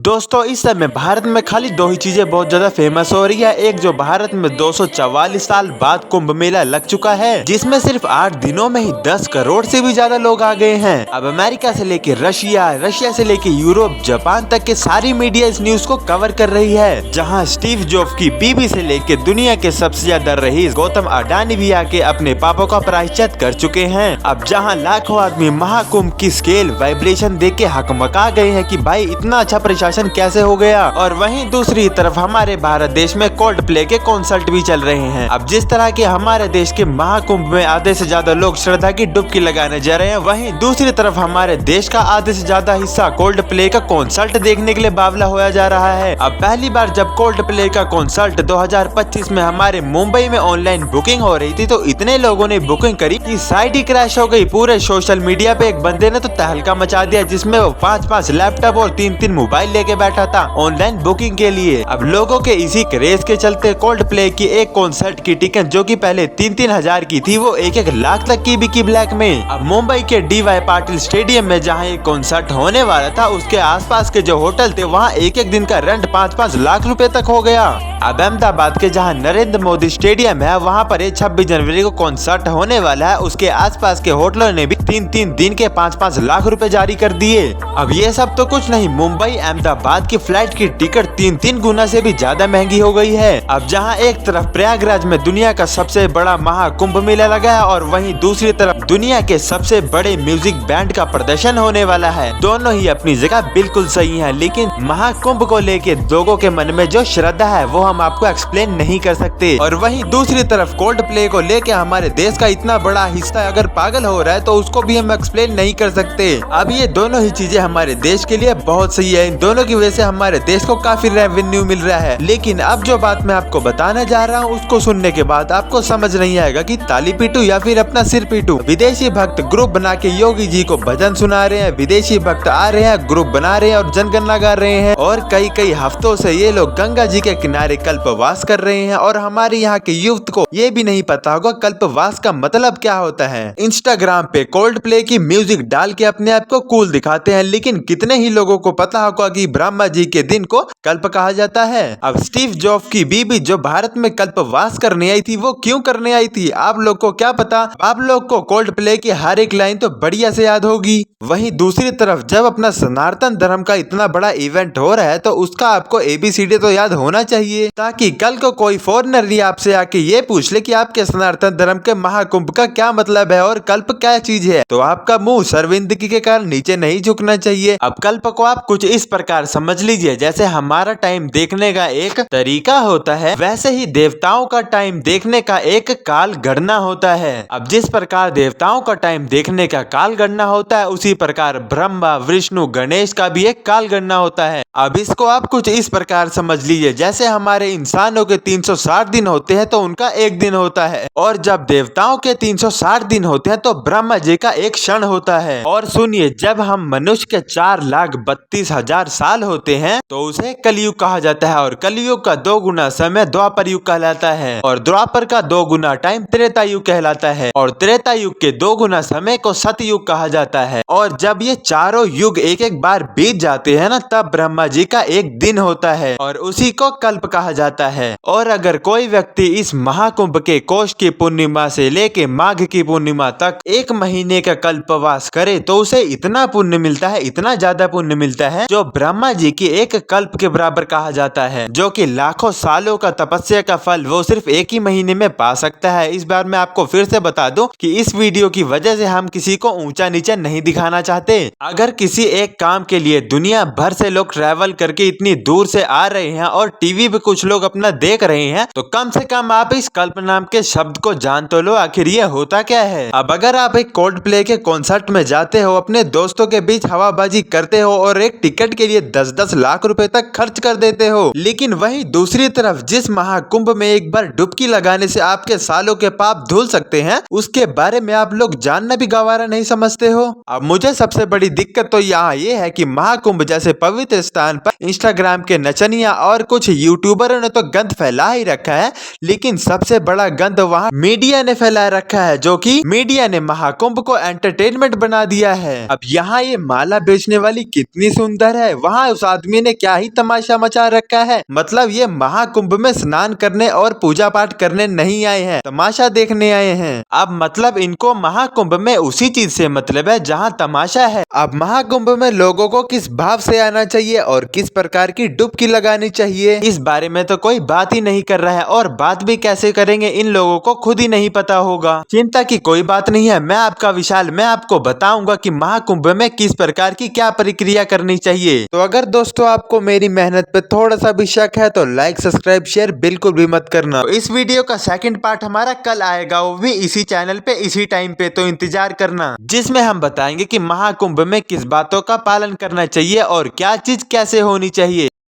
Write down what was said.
दोस्तों इस समय भारत में खाली दो ही चीजें बहुत ज्यादा फेमस हो रही है। एक जो भारत में 244 साल बाद कुंभ मेला लग चुका है, जिसमें सिर्फ 8 दिनों में ही 10 करोड़ से भी ज्यादा लोग आ गए हैं। अब अमेरिका से लेके रशिया से लेके यूरोप, जापान तक के सारी मीडिया इस न्यूज को कवर कर रही है। जहां स्टीव जॉब्स की बीबी से लेके दुनिया के सबसे ज्यादा रईस गौतम अडानी भी आके अपने पापों का प्रायश्चित कर चुके हैं। अब जहाँ लाखों आदमी महाकुंभ की स्केल वाइब्रेशन देख के हकमका गए हैं कि भाई इतना अच्छा प्रशासन कैसे हो गया। और वहीं दूसरी तरफ हमारे भारत देश में कोल्ड प्ले के कॉन्सर्ट भी चल रहे हैं। अब जिस तरह के हमारे देश के महाकुंभ में आधे से ज्यादा लोग श्रद्धा की डुबकी लगाने जा रहे हैं, वहीं दूसरी तरफ हमारे देश का आधे से ज्यादा हिस्सा कोल्ड प्ले का कॉन्सर्ट देखने के लिए बावला होया जा रहा है। अब पहली बार जब कोल्ड प्ले का कॉन्सर्ट 2025 में हमारे मुंबई में ऑनलाइन बुकिंग हो रही थी, तो इतने लोगों ने बुकिंग करी कि साइट ही क्रैश हो गई। पूरे सोशल मीडिया पे एक बंदे ने तो तहलका मचा दिया, जिसमें वो 5-5 लैपटॉप और 3-3 मोबाइल लेके बैठा था ऑनलाइन बुकिंग के लिए। अब लोगों के इसी क्रेज के चलते कोल्ड प्ले की एक कॉन्सर्ट की टिकट जो कि पहले 3-3 हजार की थी, वो 1-1 लाख तक की बिकी ब्लैक में। अब मुंबई के DY पाटिल स्टेडियम में जहां ये कॉन्सर्ट होने वाला था, उसके आसपास के जो होटल थे वहां 1-1 दिन का रेंट 5-5 लाख रुपए तक हो गया। अब अहमदाबाद के जहां नरेंद्र मोदी स्टेडियम है, वहां पर 26 जनवरी को कॉन्सर्ट होने वाला है। उसके आसपास के होटलों ने भी 3-3 दिन के 5-5 लाख रुपए जारी कर दिए। अब ये सब तो कुछ नहीं, मुंबई अहमदाबाद की फ्लाइट की टिकट 3-3 गुना से भी ज्यादा महंगी हो गई है। अब जहां एक तरफ प्रयागराज में दुनिया का सबसे बड़ा महाकुंभ मेला लगा है, और वहीं दूसरी तरफ दुनिया के सबसे बड़े म्यूजिक बैंड का प्रदर्शन होने वाला है। दोनों ही अपनी जगह बिल्कुल सही है, लेकिन महाकुंभ को लेके लोगों के मन में जो श्रद्धा है वो हम आपको एक्सप्लेन नहीं कर सकते। और वहीं दूसरी तरफ कोल्ड प्ले को लेके हमारे देश का इतना बड़ा हिस्सा अगर पागल हो रहा है, तो उसको भी हम एक्सप्लेन नहीं कर सकते। अब ये दोनों ही चीजें हमारे देश के लिए बहुत सही है। इन दोनों की वजह से हमारे देश को काफी रेवेन्यू मिल रहा है। लेकिन अब जो बात मैं आपको बताने जा रहा हूँ, उसको सुनने के बाद आपको समझ नहीं आएगा कि ताली पीटू या फिर अपना सिर पीटू। विदेशी भक्त ग्रुप बना के योगी जी को भजन सुना रहे हैं। विदेशी भक्त आ रहे हैं, ग्रुप बना रहे हैं और जनगणना गा रहे हैं। और कई हफ्तों से ये लोग गंगा जी के किनारे कल्पवास कर रहे हैं। और हमारे यहाँ के यूथ को ये भी नहीं पता होगा कल्पवास का मतलब क्या होता है। इंस्टाग्राम पे कोल्ड प्ले की म्यूजिक डाल के अपने आप को कूल दिखाते हैं, लेकिन कितने ही लोगों को पता होगा कि ब्रह्मा जी के दिन को कल्प कहा जाता है। अब स्टीव जॉब्स की बीबी जो भारत में कल्पवास करने आई थी, वो क्यों करने आई थी आप लोग को क्या पता। आप लोग को कोल्ड प्ले की हर एक लाइन तो बढ़िया से याद होगी। वहीं दूसरी तरफ जब अपना सनातन धर्म का इतना बड़ा इवेंट हो रहा है, तो उसका आपको ABCD तो याद होना चाहिए, ताकि कल को कोई फॉरेनर भी आपसे आके ये पूछ ले कि आपके सनातन धर्म के महाकुंभ का क्या मतलब है और कल्प क्या चीज है, तो आपका मुंह शर्मिंदगी के कारण नीचे नहीं झुकना चाहिए। अब कल्प को आप कुछ इस प्रकार समझ लीजिए, जैसे हमारा टाइम देखने का एक तरीका होता है, वैसे ही देवताओं का टाइम देखने का एक काल गणना होता है। अब जिस प्रकार देवताओं का टाइम देखने का काल गणना होता है, उसी प्रकार ब्रह्मा, विष्णु, गणेश का भी एक काल गणना होता है। अब इसको आप कुछ इस प्रकार समझ लीजिए, जैसे हमारे इंसानों के 360 दिन होते हैं, तो उनका एक दिन होता है। और जब देवताओं के 360 दिन होते हैं, तो ब्रह्मा जी का एक क्षण होता है। और सुनिए, जब हम मनुष्य के 4,32,000 साल होते हैं, तो उसे कलयुग कहा जाता है। और कलयुग का 2 गुना समय द्वापर युग कहलाता है। और द्वापर का 2 गुना टाइम त्रेता युग कहलाता है। और त्रेता युग के 2 गुना समय को सतयुग कहा जाता है। और जब ये चारों युग एक बार बीत जाते हैं ना, तब ब्रह्मा जी का एक दिन होता है, और उसी को कल्प कहा जाता है। और अगर कोई व्यक्ति इस महाकुंभ के कोष की पूर्णिमा से लेके माघ की पूर्णिमा तक 1 महीने का कल्पवास करे, तो उसे इतना पुण्य मिलता है, इतना ज्यादा पुण्य मिलता है, जो ब्रह्मा जी की एक कल्प के बराबर कहा जाता है। जो कि लाखों सालों का तपस्या का फल वो सिर्फ 1 ही महीने में पा सकता है। इस बार मैं आपको फिर से बता दूं कि इस वीडियो की वजह से हम किसी को ऊंचा नीचा नहीं दिखाना चाहते। अगर किसी एक काम के लिए दुनिया भर से लोग ट्रैवल करके इतनी दूर से आ रहे हैं, और टीवी पे कुछ लोग अपना देख रहे हैं, तो कम से कम आप इस कल्प नाम के शब्द को जान तो लो, आखिर ये होता क्या है। अब अगर आप एक कोल्ड प्ले के कॉन्सर्ट में जाते हो, अपने दोस्तों के बीच हवाबाजी करते हो, और एक टिकट के लिए 10-10 लाख रुपए तक खर्च कर देते हो, लेकिन वहीं दूसरी तरफ जिस महाकुंभ में एक बार डुबकी लगाने से आपके सालों के पाप धुल सकते हैं, उसके बारे में आप लोग जानना भी गवारा नहीं समझते हो। अब मुझे सबसे बड़ी दिक्कत तो यहाँ ये है कि महाकुंभ जैसे पवित्र स्थान पर इंस्टाग्राम के नचनिया और कुछ यूट्यूबरों ने तो गंद फैला ही रखा है, लेकिन सबसे बड़ा गंद वहाँ मीडिया ने फैला रखा है, जो कि मीडिया ने महाकुंभ को एंटरटेनमेंट बना दिया है। अब यहाँ ये माला बेचने वाली कितनी सुंदर है, वहाँ उस आदमी ने क्या ही तमाशा मचा रखा है। मतलब ये महाकुंभ में स्नान करने और पूजा पाठ करने नहीं आए हैं, तमाशा देखने आए हैं। अब मतलब इनको महाकुंभ में उसी चीज से मतलब है जहाँ तमाशा है। अब महाकुंभ में लोगों को किस भाव से आना चाहिए और किस प्रकार की डुबकी लगानी चाहिए, इस बारे में तो कोई बात ही नहीं कर रहा है, और बात भी कैसे करेंगे इन लोगों को खुद ही नहीं पता होगा। चिंता की कोई बात नहीं है, मैं आपका विशाल, मैं आपको बताऊंगा कि महाकुंभ में किस प्रकार की क्या प्रक्रिया करनी चाहिए। तो अगर दोस्तों आपको मेरी मेहनत पे थोड़ा सा भी शक है तो लाइक सब्सक्राइब शेयर बिल्कुल भी मत करना। तो इस वीडियो का सेकंड पार्ट हमारा कल आएगा, वो भी इसी चैनल पे इसी टाइम पे, तो इंतजार करना, जिसमें हम बताएंगे कि महाकुंभ में किस बातों का पालन करना चाहिए और क्या चीज कैसे होनी चाहिए।